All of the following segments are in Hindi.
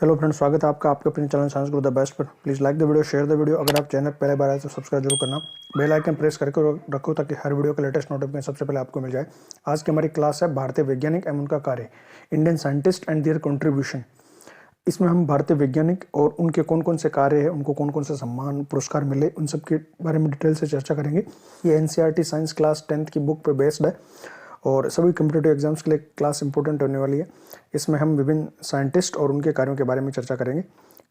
हेलो फ्रेंड्स, स्वागत है आपका आपके अपने channel science Guru the best पर। Please like the video, share the video. अगर आप चैनल पहले बार आए तो सब्सक्राइब जरूर करना, बेल आइकन प्रेस करके रखो ताकि हर वीडियो का लेटेस्ट नोटिफिकेशन सबसे पहले आपको मिल जाए। आज की हमारी क्लास है भारतीय वैज्ञानिक एवं उनका कार्य, Indian scientist and there contribution. इसमें हम भारतीय वैज्ञानिक और उनके कौन कौन से कार्य हैं, उनको कौन कौन से सम्मान पुरस्कार मिले, उन सब के बारे में डिटेल से चर्चा करेंगे। ये एनसीईआरटी साइंस क्लास 10th की बुक पर बेस्ड है और सभी कम्पिटिटिव एग्जाम्स के लिए क्लास इंपॉर्टेंट होने वाली है। इसमें हम विभिन्न साइंटिस्ट और उनके कार्यों के बारे में चर्चा करेंगे।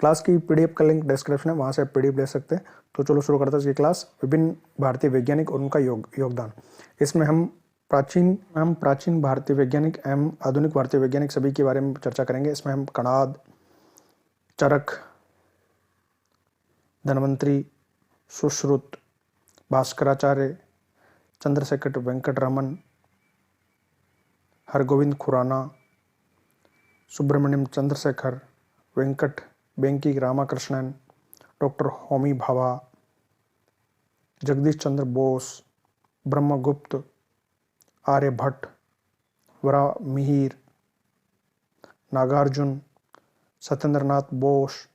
क्लास की पीडीएफ का लिंक डिस्क्रिप्शन है, वहाँ से आप पीडीएफ ले सकते हैं। तो चलो शुरू करते हैं इसकी क्लास। विभिन्न भारतीय वैज्ञानिक और उनका योगदान। इसमें हम प्राचीन भारतीय वैज्ञानिक एवं आधुनिक भारतीय वैज्ञानिक सभी के बारे में चर्चा करेंगे। इसमें हम Kanad, Charak, Dhanvantari, Sushruta, Bhaskaracharya, Chandrasekhar Venkata Raman, Hargobind Khorana, Subrahmanyan Chandrasekhar, Venkat Venki Ramakrishnan, doctor Homi Bhabha, Jagadish Chandra Bose, Brahmagupta, Aryabhata, Varahamihira, Nagarjuna, Satyendranath Bose,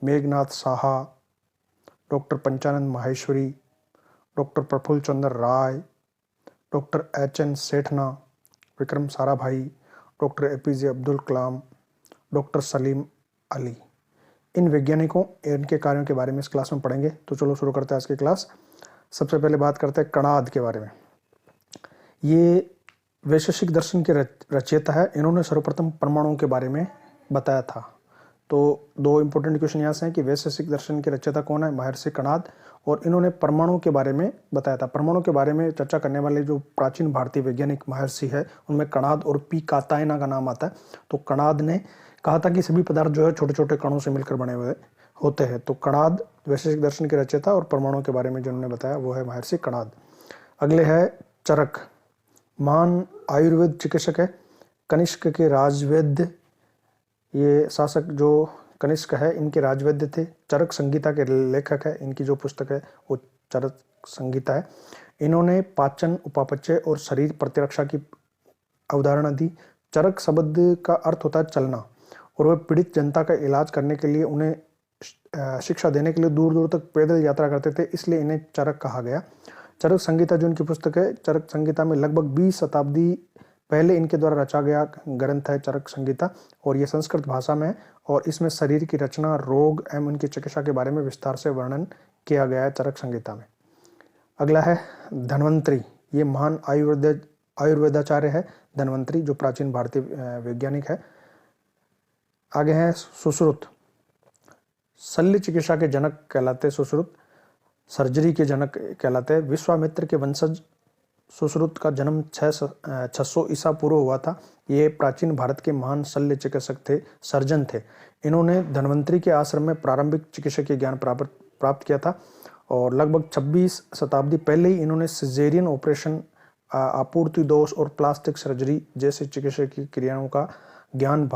Meghnad Saha, doctor Panchanan Maheshwari, doctor Prafulla Chandra Ray, doctor H N. Sethna, Vikram Sarabhai, doctor APJ Abdul Kalam, doctor Salim Ali. इन वैज्ञानिकों इनके कार्यों के बारे में इस क्लास में पढ़ेंगे। तो चलो शुरू करते हैं आज की क्लास। सबसे पहले बात करते हैं कणाद के बारे में। ये वैशेषिक दर्शन के रचयिता है। इन्होंने सर्वप्रथम परमाणुओं के बारे में बताया था। तो दो इंपॉर्टेंट क्वेश्चन यहाँ से हैं कि वैशेषिक दर्शन के रचयिता कौन है, महर्षि कणाद, और इन्होंने परमाणु के बारे में बताया था। परमाणु के बारे में चर्चा करने वाले जो प्राचीन भारतीय वैज्ञानिक महर्षि है उनमें कणाद और पी कात्यायन का नाम आता है। तो कणाद ने कहा था कि सभी पदार्थ जो है छोटे छोटे कणों से मिलकर बने हुए होते हैं। तो कणाद वैशेषिक दर्शन के रचयिता और परमाणु के बारे में जिन्होंने बताया वो है महर्षि कणाद। अगले है चरक, महान आयुर्वेद चिकित्सक है, कनिष्क के राजवैद्य। ये शासक जो कनिष्क है इनके राजवैद्य थे। चरक संहिता के लेखक है। इनकी जो पुस्तक है वो चरक संहिता है। इन्होंने पाचन, उपापचय और शरीर प्रतिरक्षा की अवधारणा दी। चरक शब्द का अर्थ होता है चलना, और वह पीड़ित जनता का इलाज करने के लिए, उन्हें शिक्षा देने के लिए दूर दूर तक पैदल यात्रा करते थे, इसलिए इन्हें चरक कहा गया। चरक संहिता जो इनकी पुस्तक है, चरक संहिता में लगभग 20 शताब्दी पहले इनके द्वारा रचा गया ग्रंथ है चरक संहिता, और ये संस्कृत भाषा में है। और इसमें शरीर की रचना, रोग एवं उनकी चिकित्सा के बारे में विस्तार से वर्णन किया गया है चरक संहिता में। अगला है धन्वंतरी। ये महान आयुर्वेदाचार्य है धन्वंतरी, जो प्राचीन भारतीय वैज्ञानिक है। आगे हैं सुश्रुत। शल्य चिकित्सा के जनक कहलाते सुश्रुत, सर्जरी के जनक कहलाते हैं। विश्वामित्र के वंशज सुश्रुत का जन्म 600 ईसा पूर्व हुआ था। ये प्राचीन भारत के महान शल्य चिकित्सक थे, सर्जन थे। इन्होंने धन्वंतरी के आश्रम में प्रारंभिक चिकित्सकीय ज्ञान प्राप्त किया था, और लगभग 26 शताब्दी पहले ही इन्होंने सिजेरियन ऑपरेशन, आपूर्ति दोष और प्लास्टिक सर्जरी जैसे चिकित्सकीय क्रियाओं का ज्ञान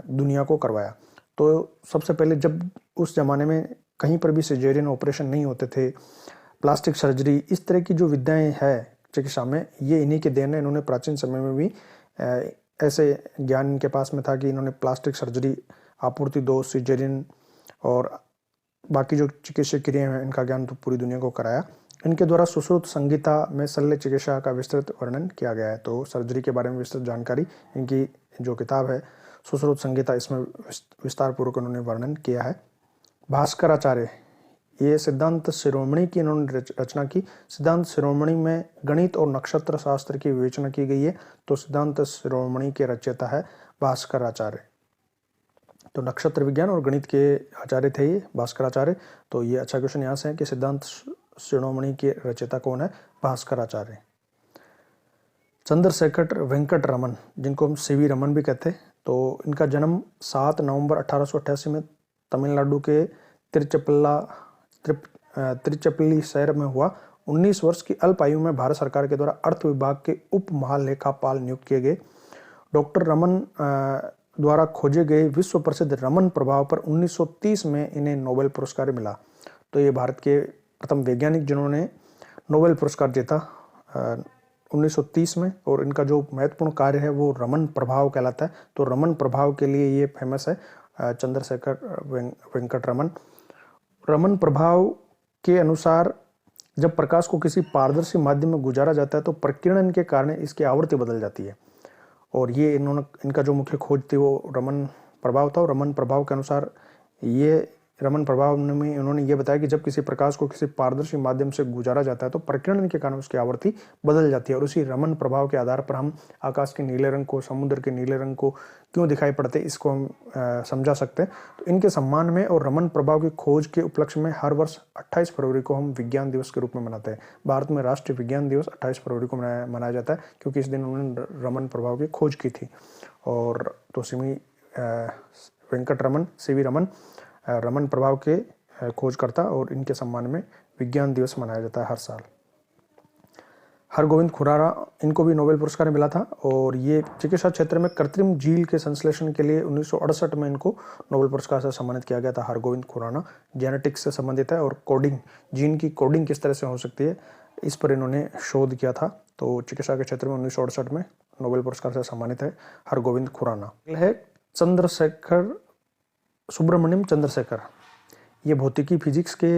दुनिया को करवाया। तो सबसे पहले, जब उस जमाने में कहीं पर भी सिजेरियन ऑपरेशन नहीं होते थे, प्लास्टिक सर्जरी, इस तरह की जो विद्याएं हैं चिकित्सा में, ये इन्हीं के देन है। इन्होंने प्राचीन समय में भी ऐसे ज्ञान इनके पास में था कि इन्होंने प्लास्टिक सर्जरी, आपूर्ति दोष, सिजेरियन और बाकी जो चिकित्सा क्रियाएं हैं इनका ज्ञान तो पूरी दुनिया को कराया। इनके द्वारा सुश्रुत संहिता में शल्य चिकित्सा का विस्तृत वर्णन किया गया है। तो सर्जरी के बारे में विस्तृत जानकारी इनकी जो किताब है सुश्रुत संहिता, इसमें विस्तार पूर्वक उन्होंने वर्णन किया है। भास्कराचार्य, ये सिद्धांत शिरोमणि की इन्होंने रचना की। सिद्धांत शिरोमणि में गणित और नक्षत्र शास्त्र की विवेचना की गई है। तो सिद्धांत शिरोमणि के रचयिता है भास्कराचार्य। तो नक्षत्र विज्ञान और गणित के आचार्य थे ये भास्कराचार्य। तो ये अच्छा क्वेश्चन यहाँ से है कि सिद्धांत शिरोमणि के रचयिता कौन है, भास्कराचार्य। चंद्रशेखर वेंकट रमन, जिनको हम सीवी रमन भी कहते हैं, तो इनका जन्म 7 नवंबर 1888 में तमिलनाडु के तिरुचिरापल्ली शहर में हुआ। 19 वर्ष की अल्प आयु में भारत सरकार के द्वारा अर्थ विभाग के उप महालेखापाल नियुक्त किए गए। डॉक्टर रमन द्वारा खोजे गए विश्व प्रसिद्ध रमन प्रभाव पर 1930 में इन्हें नोबेल पुरस्कार मिला। तो ये भारत के प्रथम वैज्ञानिक जिन्होंने नोबेल पुरस्कार जीता 1930 में, और इनका जो महत्वपूर्ण कार्य है वो रमन प्रभाव कहलाता है। तो रमन प्रभाव के लिए ये फेमस है, चंद्रशेखर वेंकट रमन। रमन प्रभाव के अनुसार जब प्रकाश को किसी पारदर्शी माध्यम में गुजारा जाता है तो प्रकीर्णन के कारण इसकी आवृत्ति बदल जाती है। और ये इनका जो मुख्य खोज थी वो रमन प्रभाव था। और रमन प्रभाव के अनुसार रमन प्रभाव में उन्होंने ये बताया कि जब किसी प्रकाश को किसी पारदर्शी माध्यम से गुजारा जाता है तो प्रकीर्णन के कारण उसकी आवृत्ति बदल जाती है। और उसी रमन प्रभाव के आधार पर हम आकाश के नीले रंग को, समुद्र के नीले रंग को क्यों दिखाई पड़ते, इसको हम समझा सकते हैं। तो इनके सम्मान में और रमन प्रभाव की खोज के उपलक्ष्य में हर वर्ष 28 फरवरी को हम विज्ञान दिवस के रूप में मनाते हैं। भारत में राष्ट्रीय विज्ञान दिवस 28 फरवरी को मनाया जाता है, क्योंकि इस दिन उन्होंने रमन प्रभाव की खोज की थी। और तो वेंकट रमन, सीवी रमन रमन प्रभाव के खोजकर्ता, और इनके सम्मान में विज्ञान दिवस मनाया जाता है हर साल। हरगोविंद खुराना, इनको भी नोबेल पुरस्कार मिला था, और ये चिकित्सा क्षेत्र में कृत्रिम झील के संश्लेषण के लिए 1968 में इनको नोबेल पुरस्कार से सम्मानित किया गया था। हरगोविंद खुराना जेनेटिक्स से संबंधित है, और कोडिंग, जीन की कोडिंग किस तरह से हो सकती है, इस पर इन्होंने शोध किया था। तो चिकित्सा के क्षेत्र में 1968 में नोबेल पुरस्कार से सम्मानित है हरगोविंद खुराना। है सुब्रमण्यम चंद्रशेखर, ये भौतिकी फिजिक्स के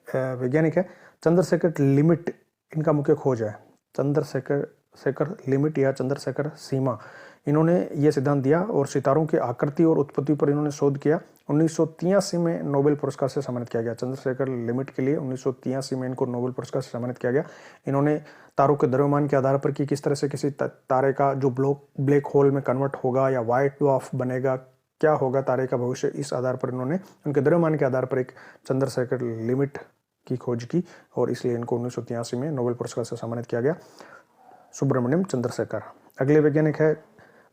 वैज्ञानिक है। चंद्रशेखर लिमिट इनका मुख्य खोज है। चंद्रशेखर लिमिट या चंद्रशेखर सीमा, इन्होंने ये सिद्धांत दिया और सितारों की आकृति और उत्पत्ति पर इन्होंने शोध किया। 1983 में नोबेल पुरस्कार से सम्मानित किया गया। चंद्रशेखर लिमिट के लिए 1983 में इनको नोबेल पुरस्कार से सम्मानित किया गया। इन्होंने तारों के द्रव्यमान के आधार पर कि किस तरह से किसी तारे का जो ब्लैक होल में कन्वर्ट होगा या व्हाइट ड्वार्फ बनेगा, क्या होगा तारे का भविष्य, इस आधार पर इन्होंने उनके द्रव्यमान के आधार पर एक चंद्रशेखर लिमिट की खोज की, और इसलिए इनको 1983 में नोबेल पुरस्कार से सम्मानित किया गया, सुब्रमण्यम चंद्रशेखर। अगले वैज्ञानिक है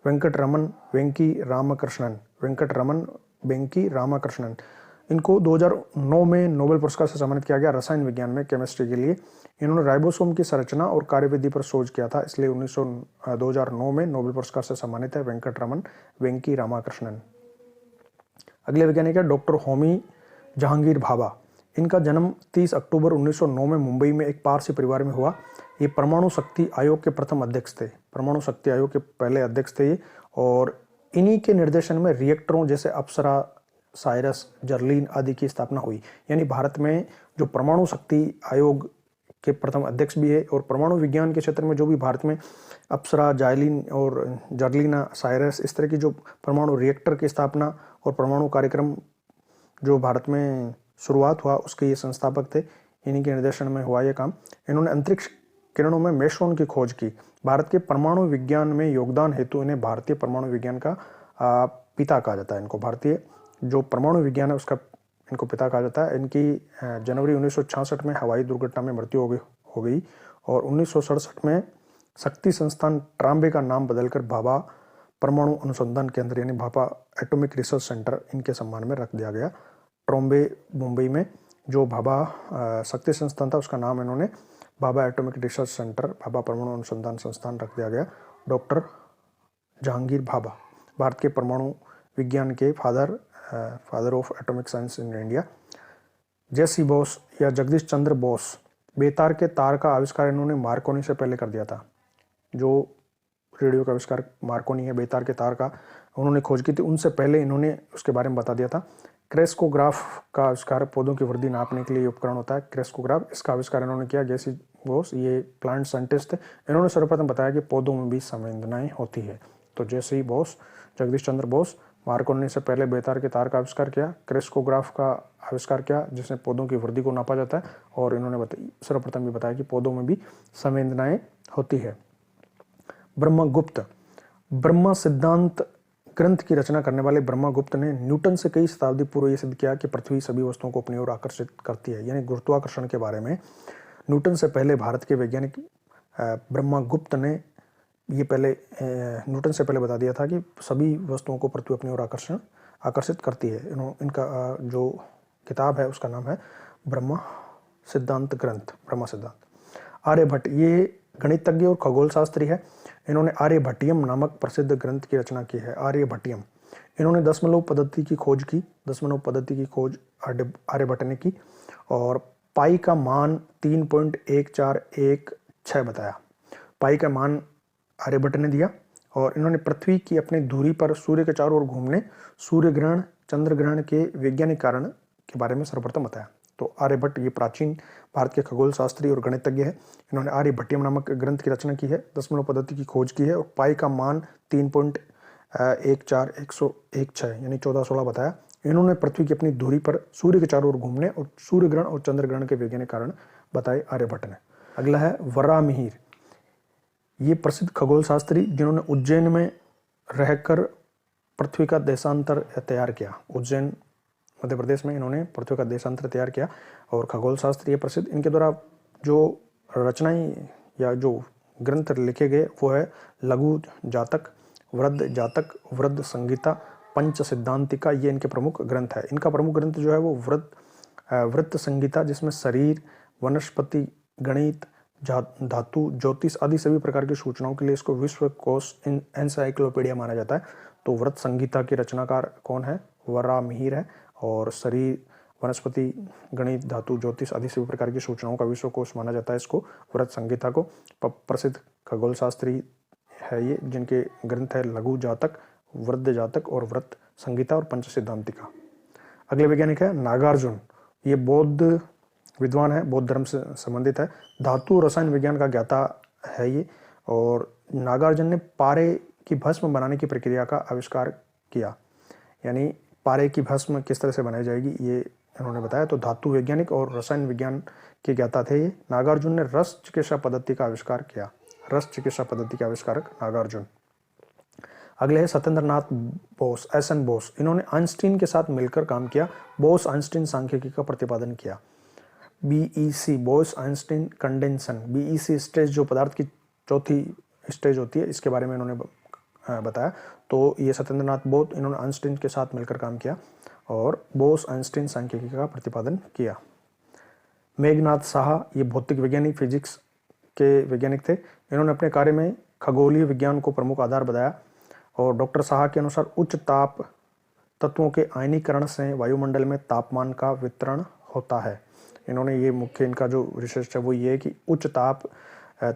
वेंकट रमन वेंकी रामकृष्णन। वेंकट रमन वेंकी रामकृष्णन, इनको 2009 में नोबेल पुरस्कार से सम्मानित किया गया रसायन विज्ञान में, केमिस्ट्री के लिए। इन्होंने राइबोसोम की संरचना और कार्यविधि पर शोध किया था, इसलिए 2009 में नोबेल पुरस्कार से सम्मानित है वेंकट रमन वेंकी रामकृष्णन। अगले वैज्ञानिक है डॉक्टर होमी जहांगीर भाभा। इनका जन्म 30 अक्टूबर 1909 में मुंबई में एक पारसी परिवार में हुआ। ये परमाणु शक्ति आयोग के प्रथम अध्यक्ष थे। परमाणु शक्ति आयोग के पहले अध्यक्ष थे ये, और इन्हीं के निर्देशन में रिएक्टरों जैसे अप्सरा, साइरस, जर्लिन आदि की स्थापना हुई। यानी भारत में जो परमाणु शक्ति आयोग के प्रथम अध्यक्ष भी है, और परमाणु विज्ञान के क्षेत्र में जो भी भारत में अप्सरा, जाइलिन और जर्लिना, साइरस, इस तरह की जो परमाणु रिएक्टर की स्थापना और परमाणु कार्यक्रम जो भारत में शुरुआत हुआ, उसके ये संस्थापक थे। इन्हीं के निर्देशन में हुआ ये काम। इन्होंने अंतरिक्ष किरणों में मेसोन की खोज की। भारत के परमाणु विज्ञान में योगदान हेतु इन्हें भारतीय परमाणु विज्ञान का पिता कहा जाता है। इनको भारतीय जो परमाणु विज्ञान है उसका इनको पिता कहा जाता है। इनकी जनवरी 1966 में हवाई दुर्घटना में मृत्यु हो गई, और 1967 में शक्ति संस्थान ट्राम्बे का नाम बदलकर भाभा परमाणु अनुसंधान केंद्र यानी भाभा एटॉमिक रिसर्च सेंटर इनके सम्मान में रख दिया गया। ट्राम्बे मुंबई में जो भाभा शक्ति संस्थान था उसका नाम इन्होंने Bhabha atomic research centre, Bhabha परमाणु अनुसंधान संस्थान रख दिया गया। डॉक्टर जहांगीर भाभा भारत के परमाणु विज्ञान के father of atomic science in India. JC Bose या जगदीश चंद्र बोस, बेतार के तार का आविष्कार इन्होंने मार्कोनी से पहले कर दिया था। जो रेडियो का आविष्कार मार्कोनी है, बेतार के तार का उन्होंने खोज की थी, उनसे पहले इन्होंने उसके बारे में बता दिया था। क्रेस्कोग्राफ का आविष्कार पौधों की वृद्धि नापने के लिए उपकरण होता है क्रेस्कोग्राफ, इसका आविष्कार इन्होंने किया। जेसी बोस ये प्लांट साइंटिस्ट थे, इन्होंने सर्वप्रथम बताया कि पौधों में भी संवेदनाएं होती है। तो जेसी बोस, जगदीश चंद्र बोस, मार्कोनी से पहले बेतार के तार का आविष्कार किया, क्रेस्कोग्राफ का आविष्कार किया जिसमें पौधों की वृद्धि को नापा जाता है, और इन्होंने सर्वप्रथम भी बताया कि पौधों में भी संवेदनाएं होती है। ब्रह्मगुप्त, ब्रह्म सिद्धांत ग्रंथ की रचना करने वाले ब्रह्मगुप्त ने न्यूटन से कई शताब्दी पूर्व यह सिद्ध किया कि पृथ्वी सभी वस्तुओं को अपनी ओर आकर्षित करती है, यानी गुरुत्वाकर्षण के बारे में न्यूटन से पहले भारत के वैज्ञानिक ब्रह्मगुप्त ने ये न्यूटन से पहले बता दिया था कि सभी वस्तुओं को पृथ्वी अपनी ओर आकर्षित करती है। इनका जो किताब है उसका नाम है ब्रह्म सिद्धांत ग्रंथ, ब्रह्म सिद्धांत। आर्यभट्ट ये गणितज्ञ और खगोल शास्त्री है। इन्होंने आर्यभट्टियम नामक प्रसिद्ध ग्रंथ की रचना की है। आर्यभट्टियम, इन्होंने दशमलव पद्धति की खोज की। दशमलव पद्धति की खोज आर्यभट्ट ने की, और पाई का मान 3.1416 बताया। पाई का मान आर्यभट्ट ने दिया। और इन्होंने पृथ्वी की अपनी धुरी पर सूर्य के चारों ओर घूमने, सूर्य ग्रहण, चंद्र ग्रहण के वैज्ञानिक कारण के बारे में सर्वप्रथम बताया। तो आर्यभट्ट ये प्राचीन भारत के खगोल शास्त्री और गणितज्ञ है। इन्होंने आर्यभट्टियम नामक ग्रंथ की रचना की है, दशमलव पद्धति की खोज की है और पाई का मान 3.14116 यानी 1416 बताया। इन्होंने पृथ्वी की अपनी धुरी पर सूर्य के चारों ओर घूमने और सूर्य ग्रहण और चंद्र ग्रहण के वैज्ञानिक कारण बताए आर्यभट्ट ने। अगला है वराहमिहिर। ये प्रसिद्ध खगोल शास्त्री जिन्होंने उज्जैन में रहकर पृथ्वी का देशांतर तैयार किया। उज्जैन मध्य प्रदेश में इन्होंने पृथ्वी का देशांतर तैयार किया और खगोल शास्त्र ये प्रसिद्ध। इनके द्वारा जो रचनाएं या जो ग्रंथ लिखे गए वो है लघु जातक, वृद्ध जातक, वृद्ध संगीता, पंच सिद्धांतिका, ये इनके प्रमुख ग्रंथ है। इनका प्रमुख ग्रंथ जो है वो वृत्त संगीता, जिसमें शरीर, वनस्पति, गणित, धातु, ज्योतिष आदि सभी प्रकार की सूचनाओं के लिए इसको विश्व कोश एनसाइक्लोपीडिया माना जाता है। तो वृत्त संगीता के रचनाकार कौन है? वराहमिहिर है। और शरीर, वनस्पति, गणित, धातु, ज्योतिष आदि सभी प्रकार की सूचनाओं का विश्वकोश माना जाता है इसको, वृत्त संगीता को। प्रसिद्ध खगोल शास्त्री है ये, जिनके ग्रंथ है लघु जातक, वृद्ध जातक और वृत्त संगीता और पंच सिद्धांतिका। अगले वैज्ञानिक है नागार्जुन। ये बौद्ध विद्वान है, बौद्ध धर्म से संबंधित है, धातु रसायन विज्ञान का ज्ञाता है ये। और नागार्जुन ने पारे की भस्म बनाने की प्रक्रिया का आविष्कार किया, यानी पारे की भस्म किस तरह से बनाई जाएगी ये इन्होंने बताया। तो धातु वैज्ञानिक और रसायन विज्ञान के ज्ञाता थे ये। नागार्जुन ने रस चिकित्सा पद्धति का आविष्कार किया, रस चिकित्सा पद्धति के आविष्कारक नागार्जुन। अगले है सत्येंद्र नाथ बोस, एस.एन. बोस। इन्होंने आइंस्टीन के साथ मिलकर काम किया, बोस आइंस्टीन सांख्यिकी का प्रतिपादन किया। BEC, Bose Einstein condensation, BEC stage जो पदार्थ की चौथी स्टेज होती है, इसके बारे में इन्होंने बताया। तो ये सत्येंद्र नाथ बोस, इन्होंने आइंस्टीन के साथ मिलकर काम किया और बोस आइंस्टीन सांख्यिकी का प्रतिपादन किया। मेघनाथ साहा, ये भौतिक वैज्ञानिक, फिजिक्स के वैज्ञानिक थे। इन्होंने अपने कार्य में खगोलीय विज्ञान को प्रमुख आधार बताया। और डॉक्टर साहा के अनुसार उच्च ताप तत्वों के आयनीकरण से वायुमंडल में तापमान का वितरण होता है। इन्होंने ये मुख्य इनका जो रिसर्च है वो ये है कि उच्च ताप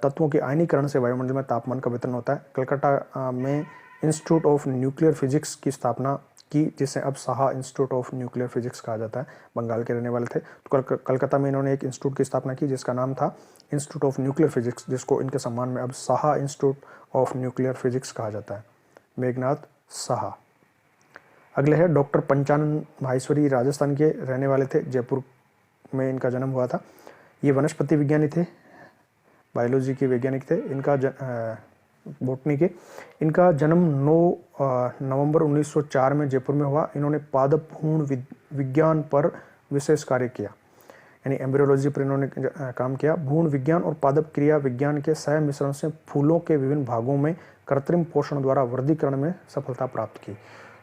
तत्वों के आयनीकरण से वायुमंडल में तापमान का वितरण होता है। कलकत्ता में इंस्टीट्यूट ऑफ न्यूक्लियर फिजिक्स की स्थापना की, जिसे अब Saha institute of nuclear physics कहा जाता है। बंगाल के रहने वाले थे। तो कलकत्ता में इन्होंने एक इंस्टीट्यूट की स्थापना की जिसका नाम था इंस्टीट्यूट ऑफ न्यूक्लियर फिजिक्स, जिसको इनके सम्मान में अब Saha institute of nuclear physics कहा जाता है। मेघनाथ साहा। अगले है डॉक्टर पंचानन माहेश्वरी, राजस्थान के रहने वाले थे, जयपुर में इनका जन्म हुआ था। ये वनस्पति विज्ञानी थे, बायोलॉजी के वैज्ञानिक थे। इनका बॉटनी के इनका जन्म 9 नवंबर 1904 में जयपुर में हुआ। इन्होंने पादप भ्रूण विज्ञान पर विशेष कार्य किया, यानी एम्ब्रियोलॉजी पर इन्होंने काम किया। भ्रूण विज्ञान और पादप क्रिया विज्ञान के सह मिश्रण से फूलों के विभिन्न भागों में कृत्रिम पोषण द्वारा वृद्धिकरण में सफलता प्राप्त की।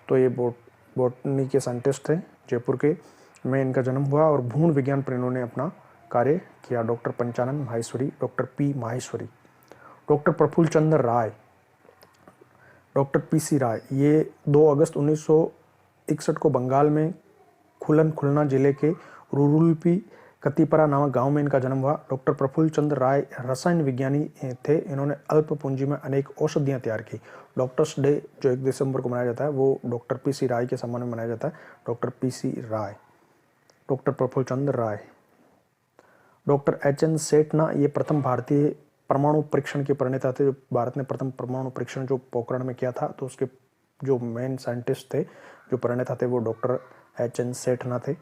तो ये बॉटनी के साइंटिस्ट थे, जयपुर के में इनका जन्म हुआ और भ्रूण विज्ञान पर इन्होंने अपना कार्य किया। Doctor Panchanan Maheshwari, doctor P Maheshwari. Doctor Prafulla Chandra Ray, doctor PC Ray, ये 2 अगस्त 1961 को बंगाल में खुलना जिले के रुरुल्पी कतिपरा नामक गांव में इनका जन्म हुआ। डॉक्टर प्रफुल्ल चंद्र राय रसायन विज्ञानी थे। इन्होंने अल्प पूंजी में अनेक औषधियां तैयार की। डॉक्टर्स डे जो 1 दिसंबर को मनाया जाता है वो डॉक्टर पीसी राय के सम्मान में मनाया जाता है। Doctor PC Ray, doctor Prafulla Chandra Ray. Doctor H N. Sethna, ये प्रथम भारतीय परमाणु परीक्षण के प्रणेता थे। जो भारत ने प्रथम परमाणु परीक्षण जो पोखरण में किया था, तो उसके जो मेन साइंटिस्ट थे, जो प्रणेता थे, वो डॉक्टर एच.एन. सेठना थे।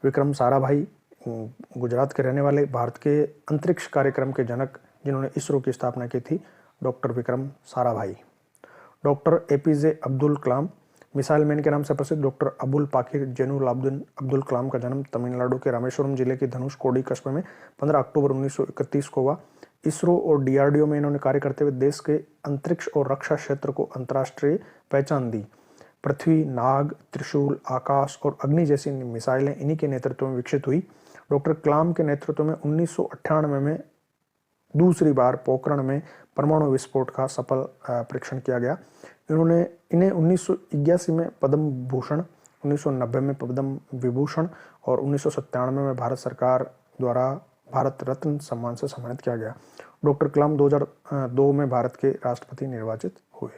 विक्रम साराभाई, गुजरात के रहने वाले, भारत के अंतरिक्ष कार्यक्रम के जनक, जिन्होंने इसरो की स्थापना की थी, doctor Vikram Sarabhai. Doctor APJ Abdul Kalam, missile man के नाम से प्रसिद्ध डॉक्टर अबुल पाकिर जैनुलाब्दीन अब्दुल कलाम का जन्म तमिलनाडु के रामेश्वरम जिले के धनुषकोडी कस्बे में 15 अक्टूबर 1931 को हुआ। इसरो और डीआरडीओ में इन्होंने कार्य करते हुए देश के अंतरिक्ष और रक्षा क्षेत्र को अंतर्राष्ट्रीय पहचान दी। पृथ्वी, नाग, त्रिशूल, आकाश और अग्नि जैसी मिसाइलें इन्हीं के नेतृत्व में विकसित हुई। डॉक्टर कलाम के नेतृत्व में 1998 में दूसरी बार पोखरण में परमाणु विस्फोट का सफल परीक्षण किया गया। इन्हें 1981 में पद्म भूषण, 1990 में पद्म विभूषण और 1997 में भारत सरकार द्वारा भारत रत्न सम्मान से सम्मानित किया गया। डॉक्टर कलाम 2002 में भारत के राष्ट्रपति निर्वाचित हुए।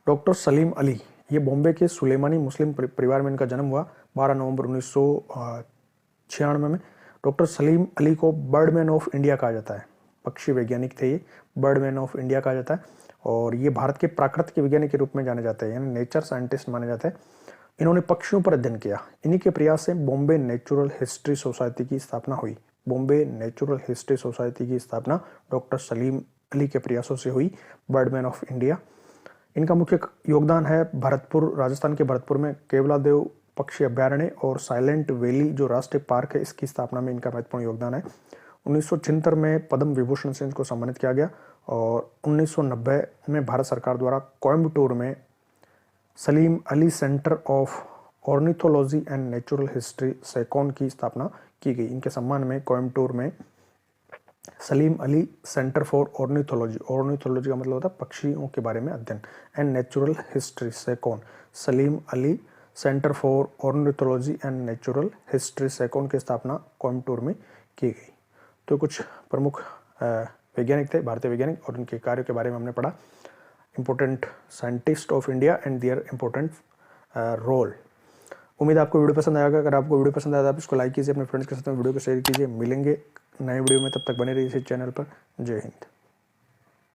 डॉक्टर सलीम अली, ये बॉम्बे के सुलेमानी मुस्लिम परिवार में इनका जन्म हुआ 12 नवंबर 1996 में। डॉक्टर सलीम अली को बर्डमैन ऑफ इंडिया कहा जाता है, पक्षी वैज्ञानिक थे ये, बर्डमैन ऑफ इंडिया कहा जाता है। और ये भारत के प्राकृतिक वैज्ञानिक के रूप में जाने जाते हैं, यानी नेचर साइंटिस्ट माने जाते हैं। इन्होंने पक्षियों पर अध्ययन किया। इन्हीं के प्रयास से बॉम्बे नेचुरल हिस्ट्री सोसाइटी की स्थापना हुई। बॉम्बे नेचुरल हिस्ट्री सोसाइटी की स्थापना डॉक्टर सलीम अली के प्रयासों से हुई, बर्डमैन ऑफ इंडिया। इनका मुख्य योगदान है भरतपुर, राजस्थान के भरतपुर में केवलादेव पक्षी अभ्यारण्य और साइलेंट वैली जो राष्ट्रीय पार्क है, इसकी स्थापना में इनका महत्वपूर्ण योगदान है। 1976 में पद्म विभूषण से इनको सम्मानित किया गया और 1990 में भारत सरकार द्वारा कोयम्बटूर में Salim Ali centre of ornithology and natural history SACON की स्थापना की गई। इनके सम्मान में कोयम्बटूर में Salim Ali centre for ornithology, ornithology का मतलब होता है पक्षियों के बारे में अध्ययन, and natural history SACON, Salim Ali centre for ornithology and natural history SACON की स्थापना कोयम्बटूर में की गई। तो कुछ प्रमुख वैज्ञानिक थे, भारतीय वैज्ञानिक, और उनके कार्यों के बारे में हमने पढ़ा। Important scientist of India and their important role. उम्मीद आपको वीडियो पसंद आएगा। अगर आपको वीडियो पसंद आया तो आप इसको लाइक कीजिए, अपने फ्रेंड्स के साथ में वीडियो को शेयर कीजिए। मिलेंगे नए वीडियो में, तब तक बने रहिए इस चैनल पर। जय हिंद।